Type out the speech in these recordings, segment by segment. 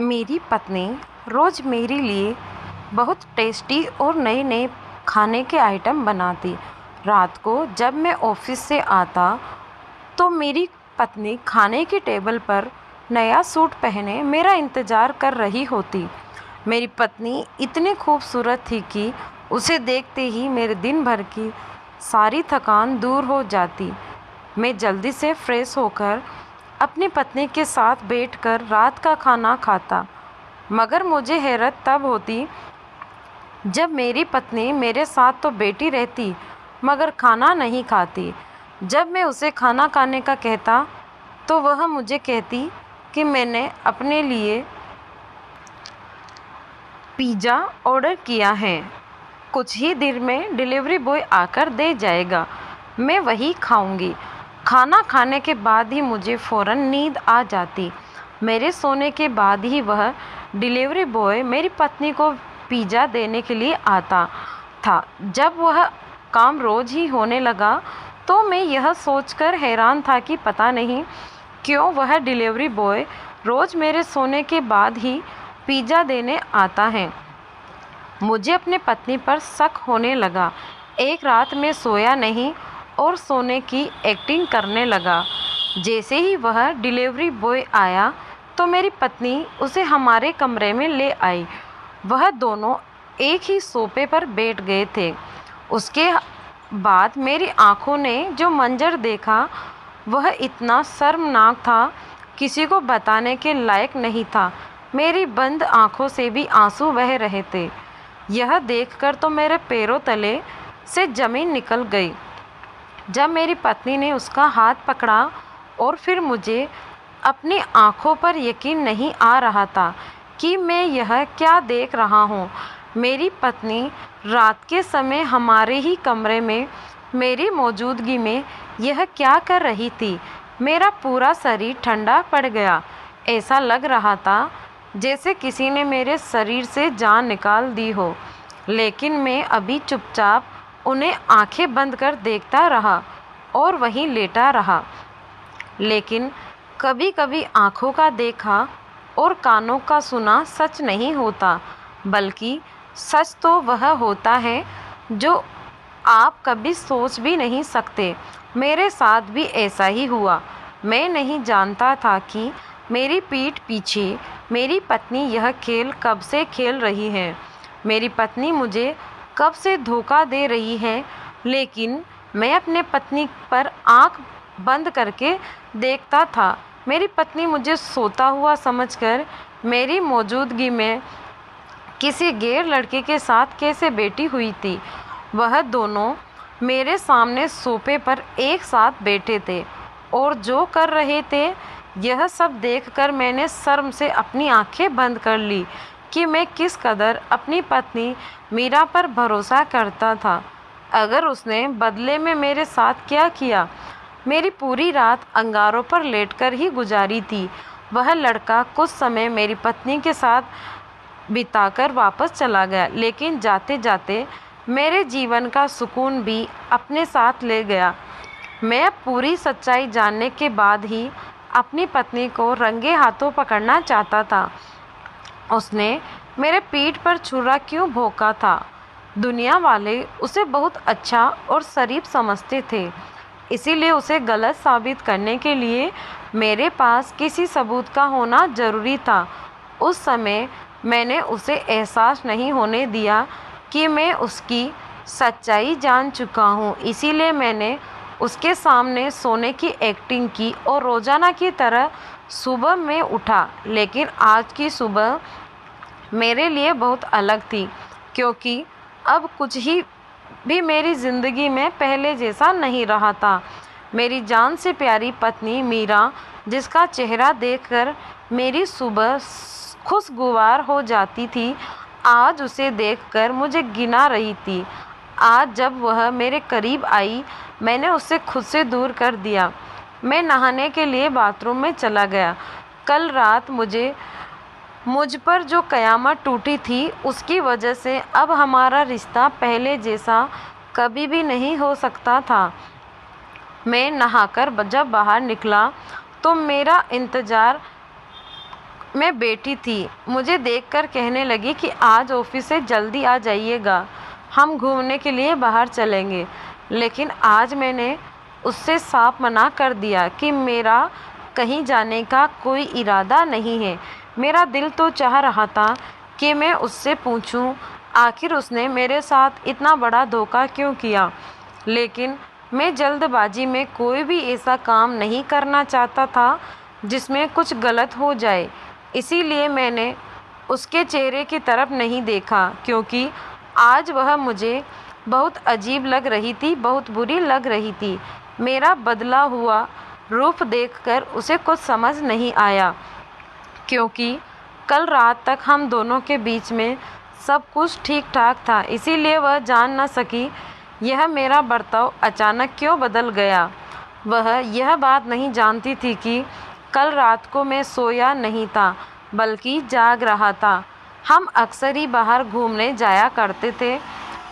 मेरी पत्नी रोज़ मेरे लिए बहुत टेस्टी और नए नए खाने के आइटम बनाती। रात को जब मैं ऑफिस से आता तो मेरी पत्नी खाने की टेबल पर नया सूट पहने मेरा इंतज़ार कर रही होती। मेरी पत्नी इतनी खूबसूरत थी कि उसे देखते ही मेरे दिन भर की सारी थकान दूर हो जाती। मैं जल्दी से फ्रेश होकर अपनी पत्नी के साथ बैठकर रात का खाना खाता। मगर मुझे हैरत तब होती जब मेरी पत्नी मेरे साथ तो बैठी रहती मगर खाना नहीं खाती। जब मैं उसे खाना खाने का कहता तो वह मुझे कहती कि मैंने अपने लिए पिज़्ज़ा ऑर्डर किया है, कुछ ही देर में डिलीवरी बॉय आकर दे जाएगा, मैं वही खाऊंगी। खाना खाने के बाद ही मुझे फ़ौरन नींद आ जाती। मेरे सोने के बाद ही वह डिलीवरी बॉय मेरी पत्नी को पिज़्ज़ा देने के लिए आता था। जब वह काम रोज़ ही होने लगा तो मैं यह सोचकर हैरान था कि पता नहीं क्यों वह डिलीवरी बॉय रोज़ मेरे सोने के बाद ही पिज़्ज़ा देने आता है। मुझे अपने पत्नी पर शक होने लगा। एक रात मैं सोया नहीं और सोने की एक्टिंग करने लगा। जैसे ही वह डिलीवरी बॉय आया तो मेरी पत्नी उसे हमारे कमरे में ले आई। वह दोनों एक ही सोफे पर बैठ गए थे। उसके बाद मेरी आंखों ने जो मंजर देखा वह इतना शर्मनाक था, किसी को बताने के लायक नहीं था। मेरी बंद आंखों से भी आंसू बह रहे थे। यह देखकर तो मेरे पैरों तले से ज़मीन निकल गई। जब मेरी पत्नी ने उसका हाथ पकड़ा और फिर मुझे अपनी आंखों पर यकीन नहीं आ रहा था कि मैं यह क्या देख रहा हूँ। मेरी पत्नी रात के समय हमारे ही कमरे में मेरी मौजूदगी में यह क्या कर रही थी। मेरा पूरा शरीर ठंडा पड़ गया। ऐसा लग रहा था जैसे किसी ने मेरे शरीर से जान निकाल दी हो। लेकिन मैं अभी चुपचाप उन्हें आंखें बंद कर देखता रहा और वहीं लेटा रहा। लेकिन कभी कभी आँखों का देखा और कानों का सुना सच नहीं होता, बल्कि सच तो वह होता है जो आप कभी सोच भी नहीं सकते। मेरे साथ भी ऐसा ही हुआ। मैं नहीं जानता था कि मेरी पीठ पीछे मेरी पत्नी यह खेल कब से खेल रही है। मेरी पत्नी मुझे कब से धोखा दे रही है, लेकिन मैं अपने पत्नी पर आंख बंद करके देखता था। मेरी पत्नी मुझे सोता हुआ समझकर मेरी मौजूदगी में किसी गैर लड़के के साथ कैसे बैठी हुई थी। वह दोनों मेरे सामने सोफे पर एक साथ बैठे थे और जो कर रहे थे यह सब देखकर मैंने शर्म से अपनी आंखें बंद कर ली कि मैं किस कदर अपनी पत्नी मीरा पर भरोसा करता था। अगर उसने बदले में मेरे साथ क्या किया। मेरी पूरी रात अंगारों पर लेटकर ही गुजारी थी। वह लड़का कुछ समय मेरी पत्नी के साथ बिताकर वापस चला गया, लेकिन जाते जाते मेरे जीवन का सुकून भी अपने साथ ले गया। मैं पूरी सच्चाई जानने के बाद ही अपनी पत्नी को रंगे हाथों पकड़ना चाहता था। उसने मेरे पीठ पर छुरा क्यों भोंका था। दुनिया वाले उसे बहुत अच्छा और शरीफ समझते थे, इसीलिए उसे गलत साबित करने के लिए मेरे पास किसी सबूत का होना ज़रूरी था। उस समय मैंने उसे एहसास नहीं होने दिया कि मैं उसकी सच्चाई जान चुका हूँ। इसीलिए मैंने उसके सामने सोने की एक्टिंग की और रोज़ाना की तरह सुबह में उठा। लेकिन आज की सुबह मेरे लिए बहुत अलग थी, क्योंकि अब कुछ ही भी मेरी ज़िंदगी में पहले जैसा नहीं रहा था। मेरी जान से प्यारी पत्नी मीरा, जिसका चेहरा देखकर मेरी सुबह खुशगवार हो जाती थी, आज उसे देखकर मुझे घिना रही थी। आज जब वह मेरे करीब आई मैंने उसे खुद से दूर कर दिया। मैं नहाने के लिए बाथरूम में चला गया। कल रात मुझ पर जो कयामत टूटी थी उसकी वजह से अब हमारा रिश्ता पहले जैसा कभी भी नहीं हो सकता था। मैं नहाकर जब बाहर निकला तो मेरा इंतज़ार मैं बेटी थी, मुझे देखकर कहने लगी कि आज ऑफिस से जल्दी आ जाइएगा, हम घूमने के लिए बाहर चलेंगे। लेकिन आज मैंने उससे साफ मना कर दिया कि मेरा कहीं जाने का कोई इरादा नहीं है। मेरा दिल तो चाह रहा था कि मैं उससे पूछूं, आखिर उसने मेरे साथ इतना बड़ा धोखा क्यों किया। लेकिन मैं जल्दबाजी में कोई भी ऐसा काम नहीं करना चाहता था जिसमें कुछ गलत हो जाए। इसीलिए मैंने उसके चेहरे की तरफ नहीं देखा, क्योंकि आज वह मुझे बहुत अजीब लग रही थी, बहुत बुरी लग रही थी। मेरा बदला हुआ रूप देखकर उसे कुछ समझ नहीं आया, क्योंकि कल रात तक हम दोनों के बीच में सब कुछ ठीक ठाक था। इसीलिए वह जान न सकी यह मेरा बर्ताव अचानक क्यों बदल गया। वह यह बात नहीं जानती थी कि कल रात को मैं सोया नहीं था, बल्कि जाग रहा था। हम अक्सर ही बाहर घूमने जाया करते थे।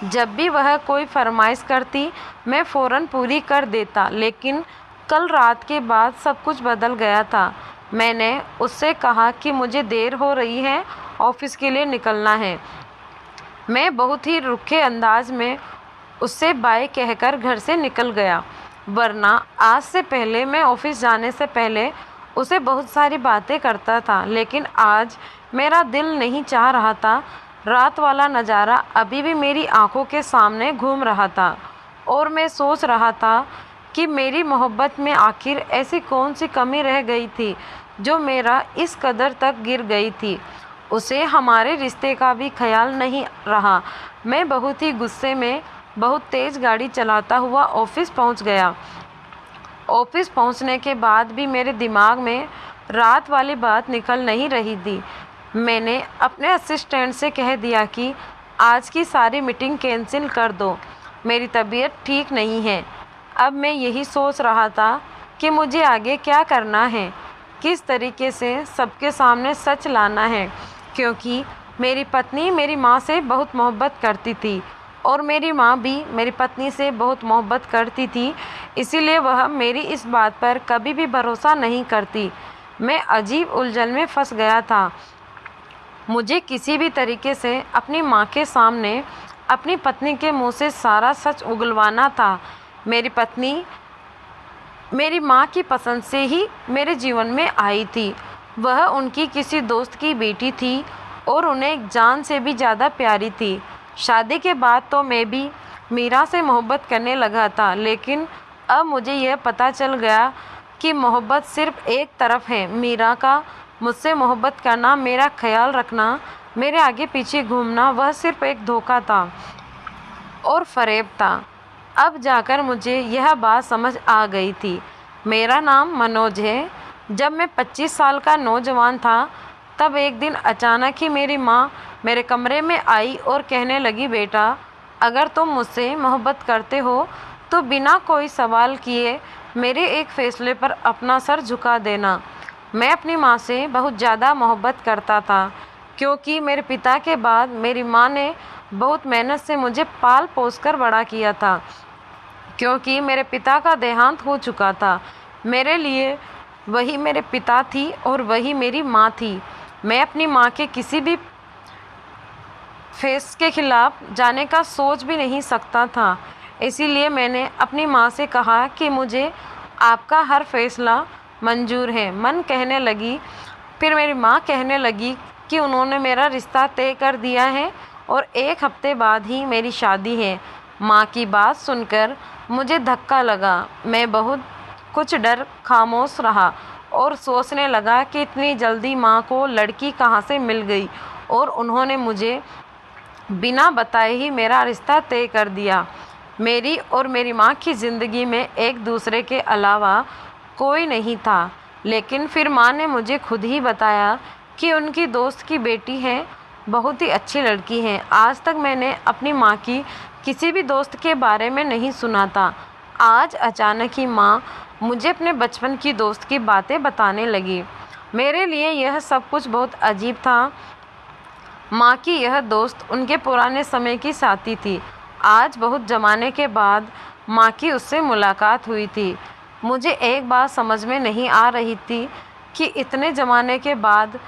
जब भी वह कोई फरमाइश करती, मैं फ़ौरन पूरी कर देता। लेकिन कल रात के बाद सब कुछ बदल गया था। मैंने उससे कहा कि मुझे देर हो रही है, ऑफिस के लिए निकलना है। मैं बहुत ही रूखे अंदाज में उससे बाय कहकर घर से निकल गया। वरना आज से पहले मैं ऑफिस जाने से पहले उसे बहुत सारी बातें करता था, लेकिन आज मेरा दिल नहीं चाह रहा था। रात वाला नज़ारा अभी भी मेरी आंखों के सामने घूम रहा था और मैं सोच रहा था कि मेरी मोहब्बत में आखिर ऐसी कौन सी कमी रह गई थी जो मेरा इस कदर तक गिर गई थी। उसे हमारे रिश्ते का भी ख्याल नहीं रहा। मैं बहुत ही गुस्से में बहुत तेज़ गाड़ी चलाता हुआ ऑफिस पहुंच गया। ऑफिस पहुंचने के बाद भी मेरे दिमाग में रात वाली बात निकल नहीं रही थी। मैंने अपने असिस्टेंट से कह दिया कि आज की सारी मीटिंग कैंसिल कर दो, मेरी तबीयत ठीक नहीं है। अब मैं यही सोच रहा था कि मुझे आगे क्या करना है, किस तरीके से सबके सामने सच लाना है, क्योंकि मेरी पत्नी मेरी माँ से बहुत मोहब्बत करती थी और मेरी माँ भी मेरी पत्नी से बहुत मोहब्बत करती थी। इसीलिए वह मेरी इस बात पर कभी भी भरोसा नहीं करती। मैं अजीब उलझन में फंस गया था। मुझे किसी भी तरीके से अपनी माँ के सामने अपनी पत्नी के मुंह से सारा सच उगलवाना था। मेरी पत्नी मेरी माँ की पसंद से ही मेरे जीवन में आई थी। वह उनकी किसी दोस्त की बेटी थी और उन्हें एक जान से भी ज़्यादा प्यारी थी। शादी के बाद तो मैं भी मीरा से मोहब्बत करने लगा था, लेकिन अब मुझे यह पता चल गया कि मोहब्बत सिर्फ़ एक तरफ है। मीरा का मुझसे मोहब्बत करना, मेरा ख्याल रखना, मेरे आगे पीछे घूमना, वह सिर्फ़ एक धोखा था और फ़रेब था। अब जाकर मुझे यह बात समझ आ गई थी। मेरा नाम मनोज है। जब मैं 25 साल का नौजवान था, तब एक दिन अचानक ही मेरी माँ मेरे कमरे में आई और कहने लगी, बेटा, अगर तुम मुझसे मोहब्बत करते हो तो बिना कोई सवाल किए मेरे एक फ़ैसले पर अपना सर झुका देना। मैं अपनी माँ से बहुत ज़्यादा मोहब्बत करता था, क्योंकि मेरे पिता के बाद मेरी माँ ने बहुत मेहनत से मुझे पाल पोस कर बड़ा किया था। क्योंकि मेरे पिता का देहांत हो चुका था, मेरे लिए वही मेरे पिता थी और वही मेरी माँ थी। मैं अपनी माँ के किसी भी फेस के खिलाफ जाने का सोच भी नहीं सकता था। इसीलिए मैंने अपनी माँ से कहा कि मुझे आपका हर फैसला मंजूर है। मन कहने लगी, फिर मेरी माँ कहने लगी कि उन्होंने मेरा रिश्ता तय कर दिया है और 1 हफ्ते बाद ही मेरी शादी है। माँ की बात सुनकर मुझे धक्का लगा। मैं बहुत कुछ डर खामोश रहा और सोचने लगा कि इतनी जल्दी माँ को लड़की कहाँ से मिल गई और उन्होंने मुझे बिना बताए ही मेरा रिश्ता तय कर दिया। मेरी और मेरी माँ की ज़िंदगी में एक दूसरे के अलावा कोई नहीं था। लेकिन फिर माँ ने मुझे खुद ही बताया कि उनकी दोस्त की बेटी है, बहुत ही अच्छी लड़की है। आज तक मैंने अपनी माँ की किसी भी दोस्त के बारे में नहीं सुना था। आज अचानक ही माँ मुझे अपने बचपन की दोस्त की बातें बताने लगी। मेरे लिए यह सब कुछ बहुत अजीब था। माँ की यह दोस्त उनके पुराने समय की साथी थी। आज बहुत ज़माने के बाद माँ की उससे मुलाकात हुई थी। मुझे एक बात समझ में नहीं आ रही थी कि इतने ज़माने के बाद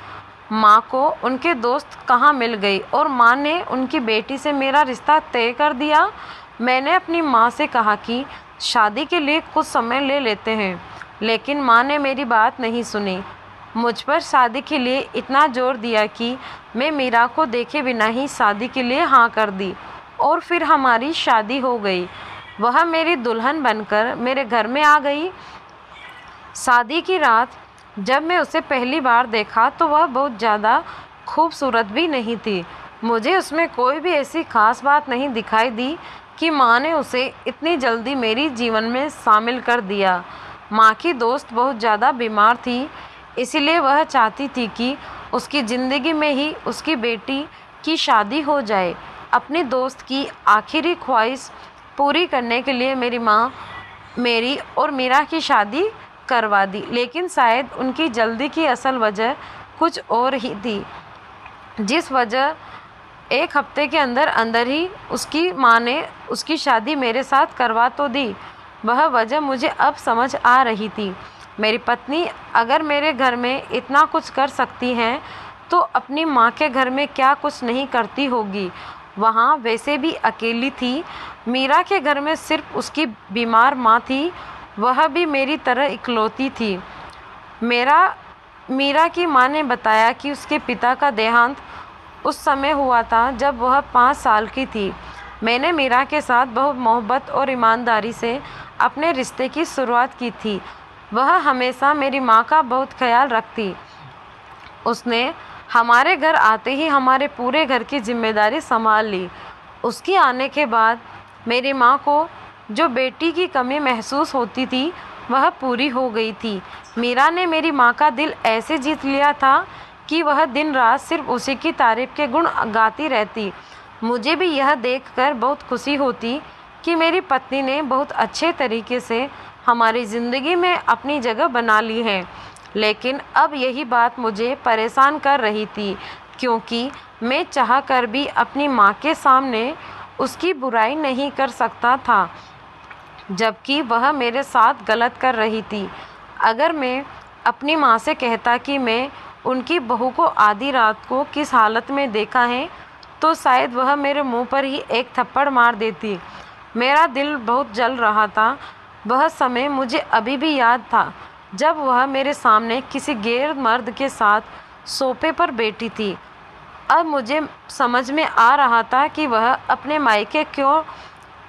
माँ को उनके दोस्त कहाँ मिल गई और माँ ने उनकी बेटी से मेरा रिश्ता तय कर दिया। मैंने अपनी माँ से कहा कि शादी के लिए कुछ समय ले लेते हैं, लेकिन माँ ने मेरी बात नहीं सुनी। मुझ पर शादी के लिए इतना जोर दिया कि मैं मीरा को देखे बिना ही शादी के लिए हाँ कर दी और फिर हमारी शादी हो गई। वह मेरी दुल्हन बनकर मेरे घर में आ गई। शादी की रात जब मैं उसे पहली बार देखा तो वह बहुत ज़्यादा खूबसूरत भी नहीं थी। मुझे उसमें कोई भी ऐसी खास बात नहीं दिखाई दी कि माँ ने उसे इतनी जल्दी मेरी जीवन में शामिल कर दिया। माँ की दोस्त बहुत ज़्यादा बीमार थी, इसलिए वह चाहती थी कि उसकी ज़िंदगी में ही उसकी बेटी की शादी हो जाए। अपनी दोस्त की आखिरी ख्वाहिश पूरी करने के लिए मेरी माँ मेरी और मीरा की शादी करवा दी, लेकिन शायद उनकी जल्दी की असल वजह कुछ और ही थी, जिस वजह 1 हफ्ते के अंदर अंदर ही उसकी माँ ने उसकी शादी मेरे साथ करवा तो दी। वह वजह मुझे अब समझ आ रही थी। मेरी पत्नी अगर मेरे घर में इतना कुछ कर सकती हैं तो अपनी माँ के घर में क्या कुछ नहीं करती होगी। वहाँ वैसे भी अकेली थी। मीरा के घर में सिर्फ उसकी बीमार माँ थी, वह भी मेरी तरह इकलौती थी। मीरा की माँ ने बताया कि उसके पिता का देहांत उस समय हुआ था जब वह 5 साल की थी। मैंने मीरा के साथ बहुत मोहब्बत और ईमानदारी से अपने रिश्ते की शुरुआत की थी। वह हमेशा मेरी माँ का बहुत ख्याल रखती। उसने हमारे घर आते ही हमारे पूरे घर की जिम्मेदारी संभाल ली। उसके आने के बाद मेरी माँ को जो बेटी की कमी महसूस होती थी वह पूरी हो गई थी। मीरा ने मेरी माँ का दिल ऐसे जीत लिया था कि वह दिन रात सिर्फ उसी की तारीफ़ के गुण गाती रहती। मुझे भी यह देखकर बहुत खुशी होती कि मेरी पत्नी ने बहुत अच्छे तरीके से हमारी ज़िंदगी में अपनी जगह बना ली है। लेकिन अब यही बात मुझे परेशान कर रही थी, क्योंकि मैं चाह कर भी अपनी माँ के सामने उसकी बुराई नहीं कर सकता था, जबकि वह मेरे साथ गलत कर रही थी। अगर मैं अपनी माँ से कहता कि मैं उनकी बहू को आधी रात को किस हालत में देखा है, तो शायद वह मेरे मुंह पर ही एक थप्पड़ मार देती। मेरा दिल बहुत जल रहा था। वह समय मुझे अभी भी याद था जब वह मेरे सामने किसी गैर मर्द के साथ सोफे पर बैठी थी। अब मुझे समझ में आ रहा था कि वह अपने मायके क्यों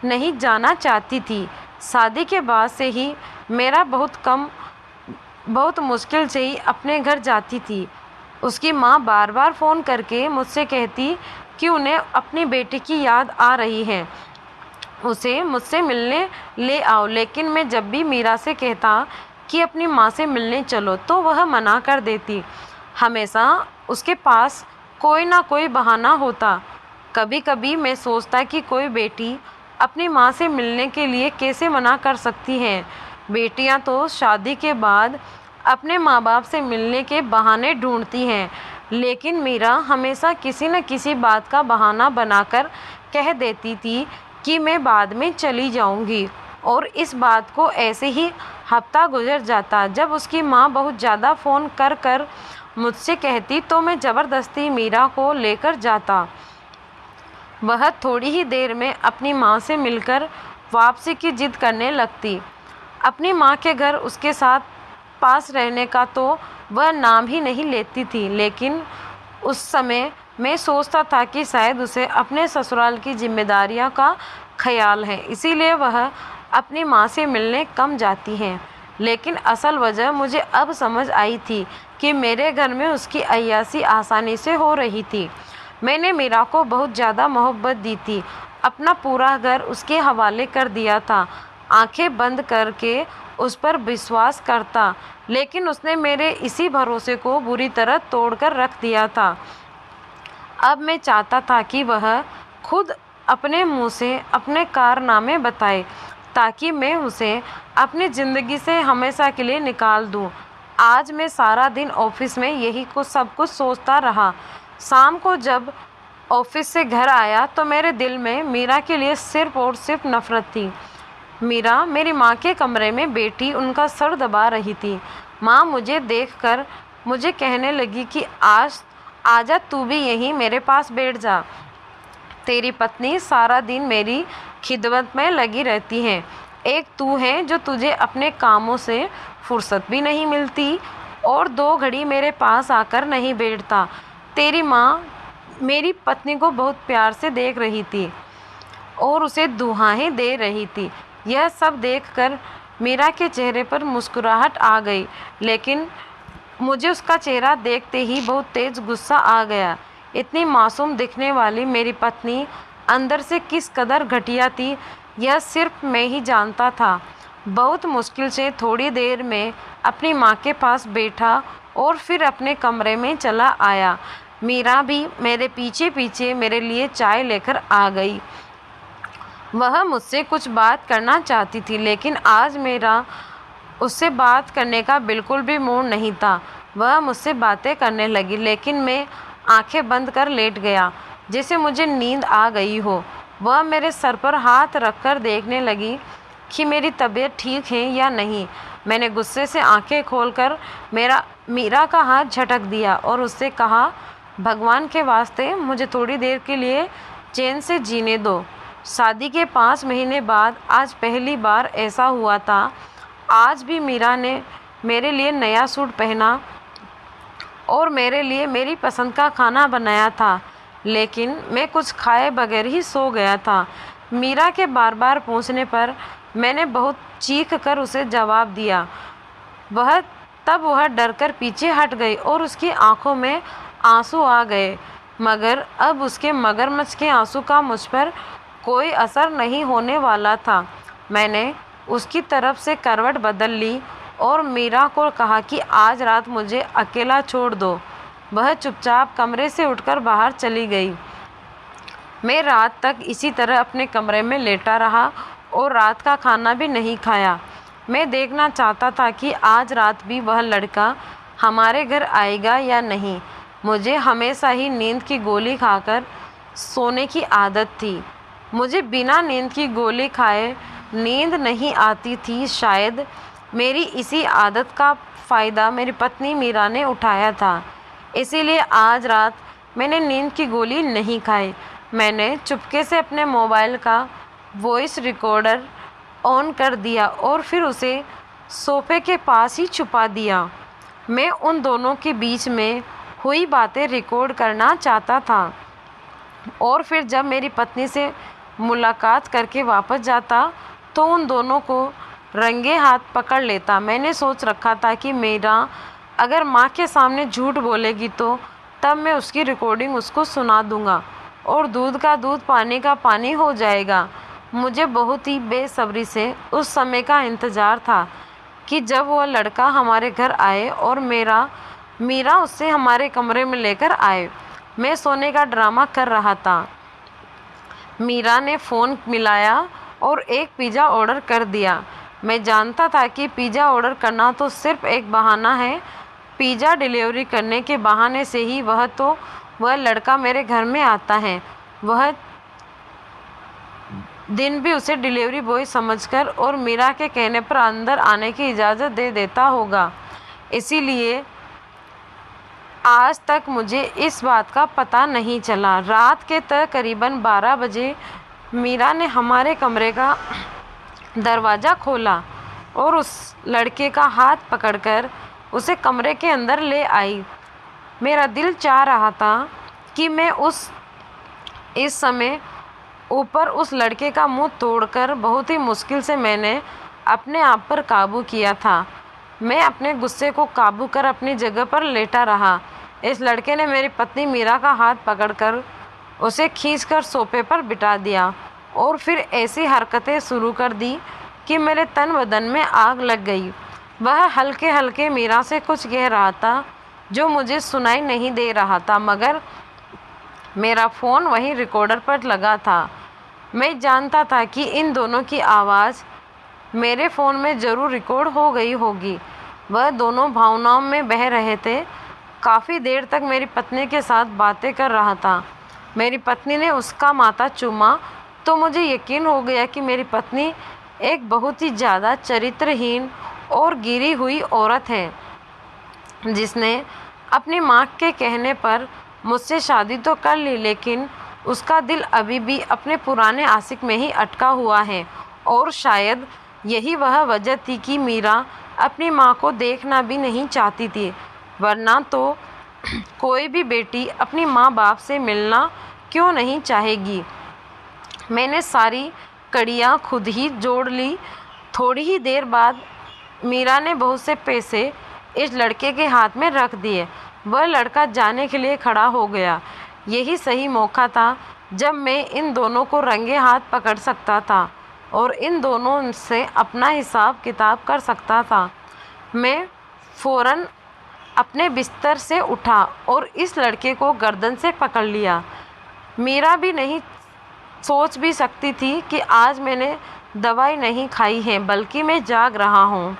नहीं जाना चाहती थी। शादी के बाद से ही मेरा बहुत मुश्किल से ही अपने घर जाती थी। उसकी माँ बार बार फ़ोन करके मुझसे कहती कि उन्हें अपनी बेटी की याद आ रही है, उसे मुझसे मिलने ले आओ। लेकिन मैं जब भी मीरा से कहता कि अपनी माँ से मिलने चलो तो वह मना कर देती। हमेशा उसके पास कोई ना कोई बहाना होता। कभी कभी मैं सोचता कि कोई बेटी अपनी माँ से मिलने के लिए कैसे मना कर सकती है। बेटियाँ तो शादी के बाद अपने माँ बाप से मिलने के बहाने ढूंढती हैं, लेकिन मीरा हमेशा किसी न किसी बात का बहाना बनाकर कह देती थी कि मैं बाद में चली जाऊंगी। और इस बात को ऐसे ही हफ्ता गुजर जाता। जब उसकी माँ बहुत ज़्यादा फ़ोन कर कर मुझसे कहती तो मैं ज़बरदस्ती मीरा को लेकर जाता। वह थोड़ी ही देर में अपनी माँ से मिलकर वापसी की जिद करने लगती। अपनी माँ के घर उसके साथ पास रहने का तो वह नाम ही नहीं लेती थी, लेकिन उस समय मैं सोचता था कि शायद उसे अपने ससुराल की जिम्मेदारियों का ख्याल है, इसीलिए वह अपनी माँ से मिलने कम जाती हैं। लेकिन असल वजह मुझे अब समझ आई थी कि मेरे घर में उसकी अय्याशी आसानी से हो रही थी। मैंने मीरा को बहुत ज़्यादा मोहब्बत दी थी, अपना पूरा घर उसके हवाले कर दिया था, आंखें बंद करके उस पर विश्वास करता, लेकिन उसने मेरे इसी भरोसे को बुरी तरह तोड़कर रख दिया था। अब मैं चाहता था कि वह खुद अपने मुंह से अपने कारनामे बताए, ताकि मैं उसे अपनी ज़िंदगी से हमेशा के लिए निकाल दूं। आज मैं सारा दिन ऑफिस में यही सब कुछ सोचता रहा। शाम को जब ऑफिस से घर आया तो मेरे दिल में मीरा के लिए सिर्फ और सिर्फ नफ़रत थी। मीरा मेरी माँ के कमरे में बैठी उनका सर दबा रही थी। माँ मुझे देखकर मुझे कहने लगी कि आज आजा, तू भी यहीं मेरे पास बैठ जा। तेरी पत्नी सारा दिन मेरी खिदमत में लगी रहती है। एक तू है जो तुझे अपने कामों से फुर्सत भी नहीं मिलती और 2 घड़ी मेरे पास आकर नहीं बैठता। तेरी माँ मेरी पत्नी को बहुत प्यार से देख रही थी और उसे दुहाएं दे रही थी। यह सब देखकर मीरा के चेहरे पर मुस्कुराहट आ गई, लेकिन मुझे उसका चेहरा देखते ही बहुत तेज गुस्सा आ गया। इतनी मासूम दिखने वाली मेरी पत्नी अंदर से किस कदर घटिया थी, यह सिर्फ मैं ही जानता था। बहुत मुश्किल से थोड़ी देर में अपनी माँ के पास बैठा और फिर अपने कमरे में चला आया। मीरा भी मेरे पीछे पीछे मेरे लिए चाय लेकर आ गई। वह मुझसे कुछ बात करना चाहती थी, लेकिन आज मेरा उससे बात करने का बिल्कुल भी मूड नहीं था। वह मुझसे बातें करने लगी, लेकिन मैं आंखें बंद कर लेट गया, जैसे मुझे नींद आ गई हो। वह मेरे सर पर हाथ रखकर देखने लगी कि मेरी तबीयत ठीक है या नहीं। मैंने गुस्से से आंखें खोलकर मीरा का हाथ झटक दिया और उससे कहा, भगवान के वास्ते मुझे थोड़ी देर के लिए चैन से जीने दो। शादी के 5 महीने बाद आज पहली बार ऐसा हुआ था। आज भी मीरा ने मेरे लिए नया सूट पहना और मेरे लिए मेरी पसंद का खाना बनाया था, लेकिन मैं कुछ खाए बगैर ही सो गया था। मीरा के बार बार पूछने पर मैंने बहुत चीख कर उसे जवाब दिया। तब वह डरकर पीछे हट गई और उसकी आंखों में आंसू आ गए, मगर अब उसके मगरमच्छ के आंसू का मुझ पर कोई असर नहीं होने वाला था। मैंने उसकी तरफ से करवट बदल ली और मीरा को कहा कि आज रात मुझे अकेला छोड़ दो। वह चुपचाप कमरे से उठकर बाहर चली गई। मैं रात तक इसी तरह अपने कमरे में लेटा रहा और रात का खाना भी नहीं खाया। मैं देखना चाहता था कि आज रात भी वह लड़का हमारे घर आएगा या नहीं। मुझे हमेशा ही नींद की गोली खाकर सोने की आदत थी। मुझे बिना नींद की गोली खाए नींद नहीं आती थी। शायद मेरी इसी आदत का फ़ायदा मेरी पत्नी मीरा ने उठाया था, इसीलिए आज रात मैंने नींद की गोली नहीं खाई। मैंने चुपके से अपने मोबाइल का वॉइस रिकॉर्डर ऑन कर दिया और फिर उसे सोफे के पास ही छुपा दिया। मैं उन दोनों के बीच में हुई बातें रिकॉर्ड करना चाहता था और फिर जब मेरी पत्नी से मुलाकात करके वापस जाता तो उन दोनों को रंगे हाथ पकड़ लेता। मैंने सोच रखा था कि मीरा अगर माँ के सामने झूठ बोलेगी तो तब मैं उसकी रिकॉर्डिंग उसको सुना दूंगा और दूध का दूध पानी का पानी हो जाएगा। मुझे बहुत ही बेसब्री से उस समय का इंतज़ार था कि जब वह लड़का हमारे घर आए और मीरा उससे हमारे कमरे में लेकर आए। मैं सोने का ड्रामा कर रहा था। मीरा ने फ़ोन मिलाया और एक पिज़्ज़ा ऑर्डर कर दिया। मैं जानता था कि पिज़्ज़ा ऑर्डर करना तो सिर्फ एक बहाना है। पिज़्ज़ा डिलीवरी करने के बहाने से ही वह लड़का मेरे घर में आता है। वह दिन भी उसे डिलीवरी बॉय समझकर और मीरा के कहने पर अंदर आने की इजाज़त दे देता होगा। इसीलिए आज तक मुझे इस बात का पता नहीं चला। रात के करीबन 12 बजे मीरा ने हमारे कमरे का दरवाज़ा खोला और उस लड़के का हाथ पकड़कर उसे कमरे के अंदर ले आई। मेरा दिल चाह रहा था कि मैं इस समय ऊपर उस लड़के का मुंह तोड़कर बहुत ही मुश्किल से मैंने अपने आप पर काबू किया था। मैं अपने गुस्से को काबू कर अपनी जगह पर लेटा रहा। इस लड़के ने मेरी पत्नी मीरा का हाथ पकड़कर उसे खींचकर सोफे पर बिठा दिया और फिर ऐसी हरकतें शुरू कर दी कि मेरे तन बदन में आग लग गई। वह हल्के हल्के मीरा से कुछ कह रहा था जो मुझे सुनाई नहीं दे रहा था, मगर मेरा फ़ोन वहीं रिकॉर्डर पर लगा था। मैं जानता था कि इन दोनों की आवाज़ मेरे फ़ोन में ज़रूर रिकॉर्ड हो गई होगी। वह दोनों भावनाओं में बह रहे थे। काफ़ी देर तक मेरी पत्नी के साथ बातें कर रहा था। मेरी पत्नी ने उसका माथा चूमा तो मुझे यकीन हो गया कि मेरी पत्नी एक बहुत ही ज़्यादा चरित्रहीन और गिरी हुई औरत है, जिसने अपनी माँ के कहने पर मुझसे शादी तो कर ली, लेकिन उसका दिल अभी भी अपने पुराने आशिक में ही अटका हुआ है। और शायद यही वह वजह थी कि मीरा अपनी माँ को देखना भी नहीं चाहती थी, वरना तो कोई भी बेटी अपनी माँ बाप से मिलना क्यों नहीं चाहेगी। मैंने सारी कड़ियाँ खुद ही जोड़ ली। थोड़ी ही देर बाद मीरा ने बहुत से पैसे इस लड़के के हाथ में रख दिए। वह लड़का जाने के लिए खड़ा हो गया। यही सही मौका था जब मैं इन दोनों को रंगे हाथ पकड़ सकता था और इन दोनों से अपना हिसाब किताब कर सकता था। मैं फ़ौरन अपने बिस्तर से उठा और इस लड़के को गर्दन से पकड़ लिया। मीरा भी नहीं सोच भी सकती थी कि आज मैंने दवाई नहीं खाई है, बल्कि मैं जाग रहा हूँ।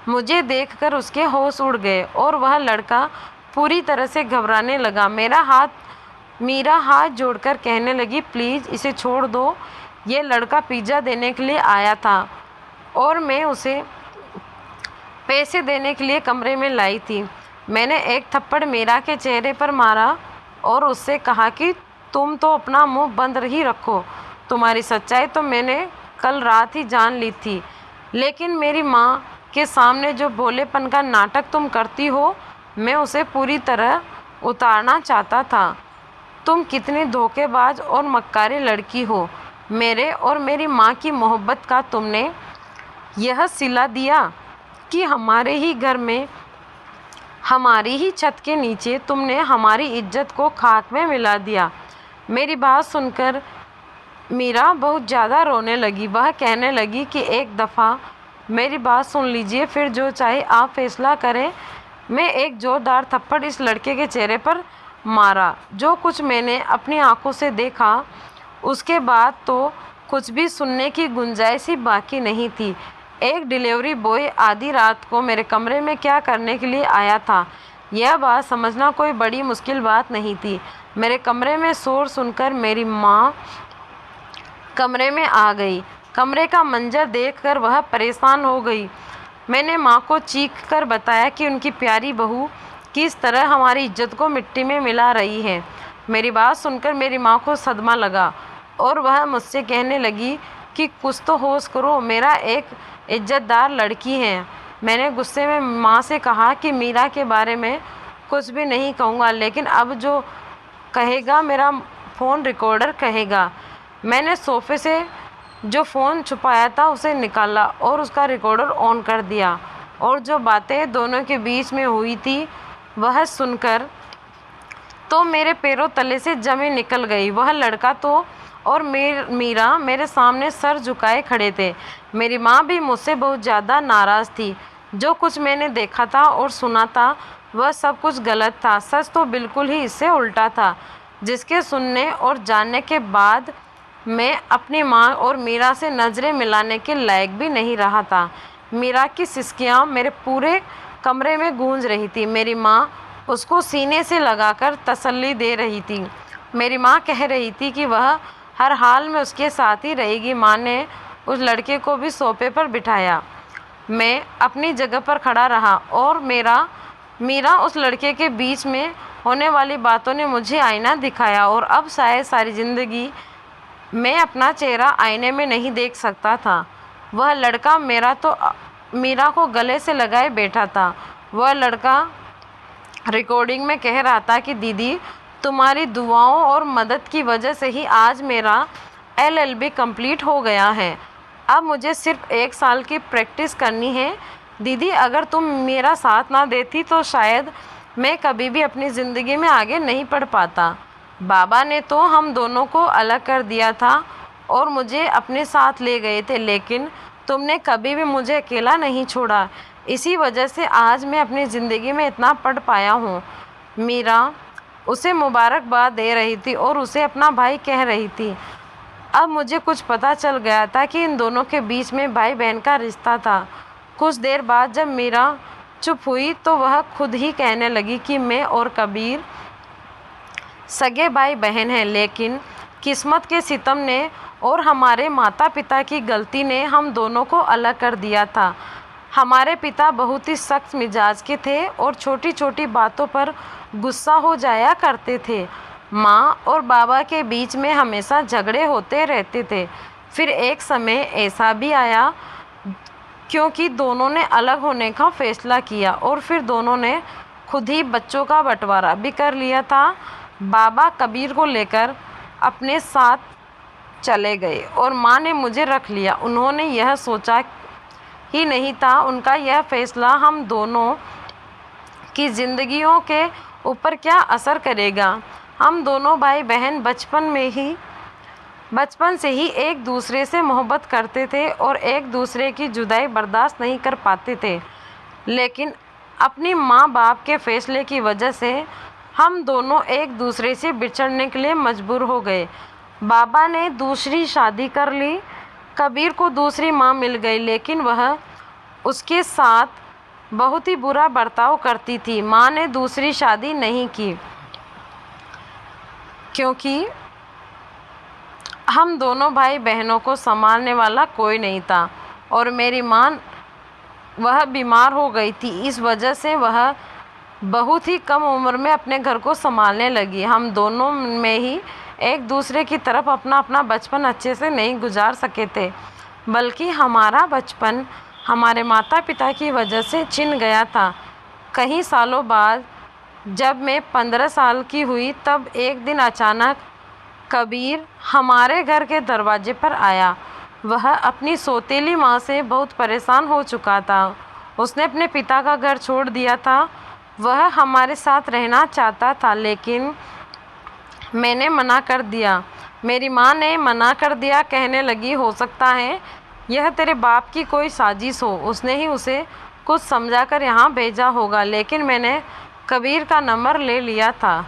मुझे देखकर उसके होश उड़ गए और वह लड़का पूरी तरह से घबराने लगा। मीरा हाथ जोड़कर कहने लगी, प्लीज़ इसे छोड़ दो। ये लड़का पिज़्ज़ा देने के लिए आया था और मैं उसे पैसे देने के लिए कमरे में लाई थी। मैंने एक थप्पड़ मीरा के चेहरे पर मारा और उससे कहा कि तुम तो अपना मुंह बंद ही रखो। तुम्हारी सच्चाई तो मैंने कल रात ही जान ली थी, लेकिन मेरी माँ के सामने जो भोलेपन का नाटक तुम करती हो, मैं उसे पूरी तरह उतारना चाहता था। तुम कितनी धोखेबाज और मक्कारी लड़की हो। मेरे और मेरी माँ की मोहब्बत का तुमने यह सिला दिया कि हमारे ही घर में, हमारी ही छत के नीचे तुमने हमारी इज्जत को खाक में मिला दिया। मेरी बात सुनकर मीरा बहुत ज़्यादा रोने लगी। वह कहने लगी कि एक दफ़ा मेरी बात सुन लीजिए, फिर जो चाहे आप फैसला करें। मैं एक ज़ोरदार थप्पड़ इस लड़के के चेहरे पर मारा। जो कुछ मैंने अपनी आंखों से देखा, उसके बाद तो कुछ भी सुनने की गुंजाइश ही बाकी नहीं थी। एक डिलीवरी बॉय आधी रात को मेरे कमरे में क्या करने के लिए आया था, यह बात समझना कोई बड़ी मुश्किल बात नहीं थी। मेरे कमरे में शोर सुनकर मेरी माँ कमरे में आ गई। कमरे का मंजर देखकर वह परेशान हो गई। मैंने माँ को चीख कर बताया कि उनकी प्यारी बहू किस तरह हमारी इज्जत को मिट्टी में मिला रही है। मेरी बात सुनकर मेरी माँ को सदमा लगा और वह मुझसे कहने लगी कि कुछ तो होश करो, मेरा एक इज्जतदार लड़की है। मैंने गुस्से में माँ से कहा कि मीरा के बारे में कुछ भी नहीं कहूँगा, लेकिन अब जो कहेगा मेरा फ़ोन रिकॉर्डर कहेगा। मैंने सोफ़े से जो फ़ोन छुपाया था उसे निकाला और उसका रिकॉर्डर ऑन कर दिया, और जो बातें दोनों के बीच में हुई थी वह सुनकर तो मेरे पैरों तले से जमीन निकल गई। वह लड़का तो और मीरा मेरे सामने सर झुकाए खड़े थे। मेरी माँ भी मुझसे बहुत ज़्यादा नाराज़ थी। जो कुछ मैंने देखा था और सुना था वह सब कुछ गलत था। सच तो बिल्कुल ही इससे उल्टा था, जिसके सुनने और जानने के बाद मैं अपनी माँ और मीरा से नज़रें मिलाने के लायक भी नहीं रहा था। मीरा की सिसकियाँ मेरे पूरे कमरे में गूंज रही थी। मेरी माँ उसको सीने से लगाकर तसल्ली दे रही थी। मेरी माँ कह रही थी कि वह हर हाल में उसके साथ ही रहेगी। माँ ने उस लड़के को भी सोफे पर बिठाया। मैं अपनी जगह पर खड़ा रहा और मीरा उस लड़के के बीच में होने वाली बातों ने मुझे आईना दिखाया, और अब शायद सारी ज़िंदगी मैं अपना चेहरा आईने में नहीं देख सकता था। वह लड़का मीरा को गले से लगाए बैठा था। वह लड़का रिकॉर्डिंग में कह रहा था कि दीदी, तुम्हारी दुआओं और मदद की वजह से ही आज मेरा LLB कंप्लीट हो गया है। अब मुझे सिर्फ 1 साल की प्रैक्टिस करनी है। दीदी, अगर तुम मेरा साथ ना देती तो शायद मैं कभी भी अपनी ज़िंदगी में आगे नहीं बढ़ पाता। बाबा ने तो हम दोनों को अलग कर दिया था और मुझे अपने साथ ले गए थे, लेकिन तुमने कभी भी मुझे अकेला नहीं छोड़ा। इसी वजह से आज मैं अपनी ज़िंदगी में इतना पढ़ पाया हूँ। मीरा उसे मुबारकबाद दे रही थी और उसे अपना भाई कह रही थी। अब मुझे कुछ पता चल गया था कि इन दोनों के बीच में भाई बहन का रिश्ता था। कुछ देर बाद जब मीरा चुप हुई तो वह खुद ही कहने लगी कि मैं और कबीर सगे भाई बहन हैं, लेकिन किस्मत के सितम ने और हमारे माता पिता की गलती ने हम दोनों को अलग कर दिया था। हमारे पिता बहुत ही सख्त मिजाज के थे और छोटी छोटी बातों पर गुस्सा हो जाया करते थे। माँ और बाबा के बीच में हमेशा झगड़े होते रहते थे। फिर एक समय ऐसा भी आया क्योंकि दोनों ने अलग होने का फैसला किया और फिर दोनों ने खुद ही बच्चों का बंटवारा भी कर लिया था। बाबा कबीर को लेकर अपने साथ चले गए और माँ ने मुझे रख लिया। उन्होंने यह सोचा ही नहीं था उनका यह फैसला हम दोनों की ज़िंदगियों के ऊपर क्या असर करेगा। हम दोनों भाई बहन बचपन से ही एक दूसरे से मोहब्बत करते थे और एक दूसरे की जुदाई बर्दाश्त नहीं कर पाते थे, लेकिन अपनी माँ बाप के फैसले की वजह से हम दोनों एक दूसरे से बिछड़ने के लिए मजबूर हो गए। बाबा ने दूसरी शादी कर ली। कबीर को दूसरी माँ मिल गई, लेकिन वह उसके साथ बहुत ही बुरा बर्ताव करती थी। माँ ने दूसरी शादी नहीं की क्योंकि हम दोनों भाई बहनों को संभालने वाला कोई नहीं था और मेरी माँ वह बीमार हो गई थी। इस वजह से वह बहुत ही कम उम्र में अपने घर को संभालने लगी। हम दोनों में ही एक दूसरे की तरफ अपना बचपन अच्छे से नहीं गुजार सके थे, बल्कि हमारा बचपन हमारे माता पिता की वजह से छिन गया था। कई सालों बाद जब मैं 15 साल की हुई तब एक दिन अचानक कबीर हमारे घर के दरवाजे पर आया। वह अपनी सौतेली माँ से बहुत परेशान हो चुका था। उसने अपने पिता का घर छोड़ दिया था। वह हमारे साथ रहना चाहता था, लेकिन मैंने मना कर दिया। मेरी माँ ने मना कर दिया, कहने लगी हो सकता है यह तेरे बाप की कोई साजिश हो, उसने ही उसे कुछ समझाकर यहाँ भेजा होगा। लेकिन मैंने कबीर का नंबर ले लिया था।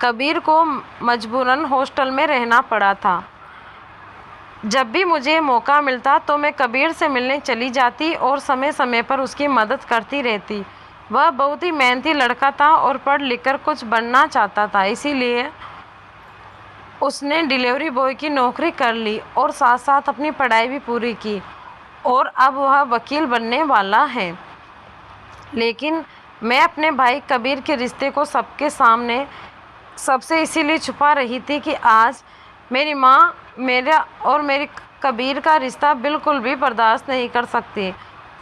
कबीर को मजबूरन हॉस्टल में रहना पड़ा था। जब भी मुझे मौका मिलता तो मैं कबीर से मिलने चली जाती और समय समय पर उसकी मदद करती रहती। वह बहुत ही मेहनती लड़का था और पढ़ लिख कर कुछ बनना चाहता था, इसीलिए उसने डिलीवरी बॉय की नौकरी कर ली और साथ साथ अपनी पढ़ाई भी पूरी की और अब वह वकील बनने वाला है। लेकिन मैं अपने भाई कबीर के रिश्ते को सबके सामने सबसे इसीलिए छुपा रही थी कि आज मेरी माँ मेरा और मेरी कबीर का रिश्ता बिल्कुल भी बर्दाश्त नहीं कर सकती।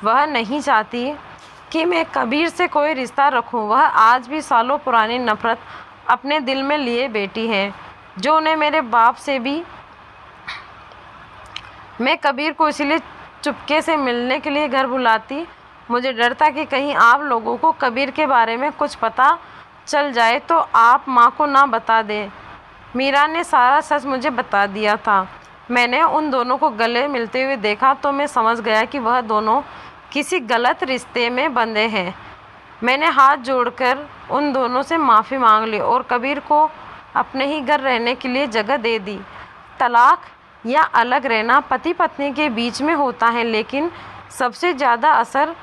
वह नहीं चाहती कि मैं कबीर से कोई रिश्ता रखूं। वह आज भी सालों पुरानी नफ़रत अपने दिल में लिए बैठी है, जो उन्हें मेरे बाप से भी। मैं कबीर को इसीलिए चुपके से मिलने के लिए घर बुलाती। मुझे डर था कि कहीं आप लोगों को कबीर के बारे में कुछ पता चल जाए तो आप माँ को ना बता दें। मीरा ने सारा सच मुझे बता दिया था। मैंने उन दोनों को गले मिलते हुए देखा तो मैं समझ गया कि वह दोनों किसी गलत रिश्ते में बंधे हैं। मैंने हाथ जोड़कर उन दोनों से माफ़ी मांग ली और कबीर को अपने ही घर रहने के लिए जगह दे दी। तलाक या अलग रहना पति पत्नी के बीच में होता है, लेकिन सबसे ज़्यादा असर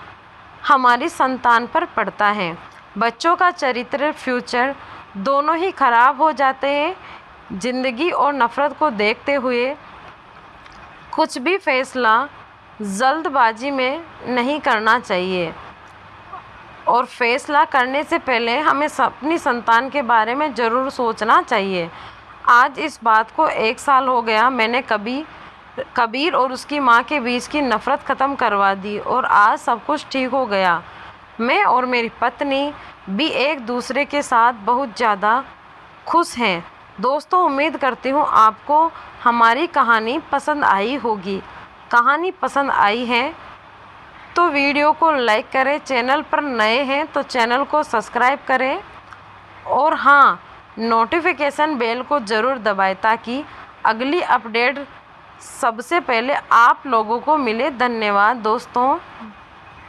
हमारी संतान पर पड़ता है। बच्चों का चरित्र, फ्यूचर दोनों ही खराब हो जाते हैं। ज़िंदगी और नफ़रत को देखते हुए कुछ भी फैसला जल्दबाजी में नहीं करना चाहिए और फैसला करने से पहले हमें अपनी संतान के बारे में ज़रूर सोचना चाहिए। आज इस बात को 1 साल हो गया। मैंने कबीर और उसकी माँ के बीच की नफ़रत ख़त्म करवा दी और आज सब कुछ ठीक हो गया। मैं और मेरी पत्नी भी एक दूसरे के साथ बहुत ज़्यादा खुश हैं। दोस्तों, उम्मीद करती हूँ आपको हमारी कहानी पसंद आई होगी। कहानी पसंद आई है तो वीडियो को लाइक करें, चैनल पर नए हैं तो चैनल को सब्सक्राइब करें और हाँ, नोटिफिकेशन बेल को ज़रूर दबाएं ताकि अगली अपडेट सबसे पहले आप लोगों को मिले। धन्यवाद दोस्तों।